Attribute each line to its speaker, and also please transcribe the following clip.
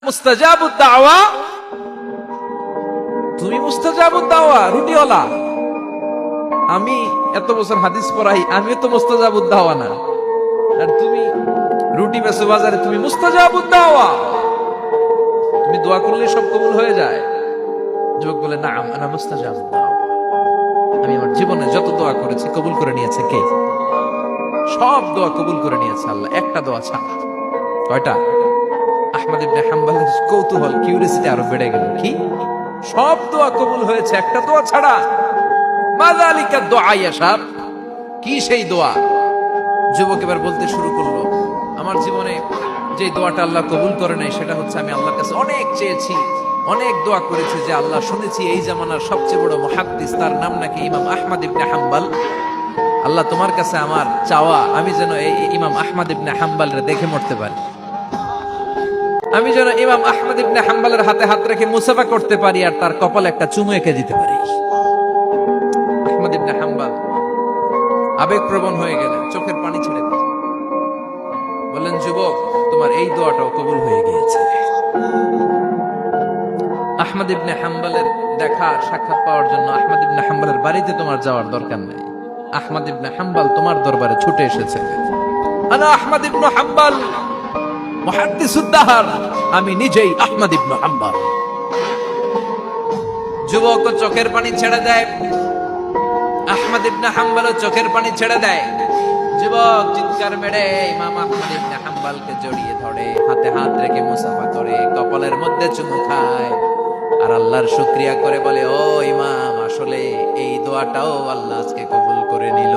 Speaker 1: মুস্তাজাবুদ দাওয়া, তুমি মুস্তাজাবুদ দাওয়া রুটিওয়ালা। আমি এত বছর হাদিস পড়াই, আমিও তো মুস্তাজাবুদ দাওয়া না। আর তুমি রুটি বেচো বাজারে, তুমি মুস্তাজাবুদ দাওয়া। তুমি দোয়া করলে সব কবুল হয়ে যায়। যুবক বলে, না আনা মুস্তাজাবুদ দাওয়া। আমি আমার জীবনে যত দোয়া করেছি কবুল করে নিয়েছে কে? সব দোয়া কবুল করে নিয়েছে আল্লাহ, একটা দোয়া ছাড়া। কয়টা? আহমদ ইবনে হাম্বলের কৌতূহল, কিউরিয়াসিটি আরো বেড়ে গেল। কি? সব দোয়া কবুল হয়েছে, একটা দোয়া ছাড়া। মাযালিকা দুআ ইয়া শাব, কি সেই দোয়া? যুবক এবার বলতে শুরু করলো, আমার জীবনে যে দোয়াটা আল্লাহ কবুল করে নাই সেটা হচ্ছে আমি আল্লাহর কাছে অনেক চেয়েছি, অনেক দোয়া করেছি যে আল্লাহ, শুনেছি এই জামানার সবচেয়ে বড় মুহাদ্দিস, তার নাম নাকি ইমাম আহমদ ইবনে হাম্বল। আল্লাহ, তোমার কাছে আমার চাওয়া, আমি যেন এই ইমাম আহমদ ইবনে হাম্বলরে দেখে মরতে পারি। আমি যেন ইমাম আহমদ ইবনে হাম্বলের হাতে হাত রেখে মুসাফা করতে পারি আর তার কপালে একটা চুমু এঁকে দিতে পারি। আহমদ ইবনে হাম্বল আবেগপ্রবণ হয়ে গেলেন, চোখের পানি ছেড়ে দিলেন, বললেন, যুবক, তোমার এই দোয়াটাও কবুল হয়ে গিয়েছে। আহমদ ইবনে হাম্বলের দেখা সাক্ষাৎ পাওয়ার জন্য আহমদ ইবনে হাম্বলের বাড়িতে তোমার যাওয়ার দরকার নেই। আহমদ ইবনে হাম্বল তোমার দরবারে ছুটে এসেছে। আনা আহমদ ইবনে হাম্বল মুহাদ্দিসুদ দাহর, আমি নিজেই আহমদ ইবনে হাম্বল। যুবক চোখের পানি ছেড়ে দেয়, আহমদ ইবনে হাম্বল চোখের পানি ছেড়ে দেয়। যুবক চিৎকার মেরে ইমাম আহমদ ইবনে হাম্বলকে জড়িয়ে ধরে, হাতে হাত রেখে মুসাফা করে, কপালের মধ্যে চুমু খায় আর আল্লাহর শুকরিয়া করে বলে, ও ইমাম, আসলে এই দোয়াটাও আল্লাহ আজকে কবুল করে নিল।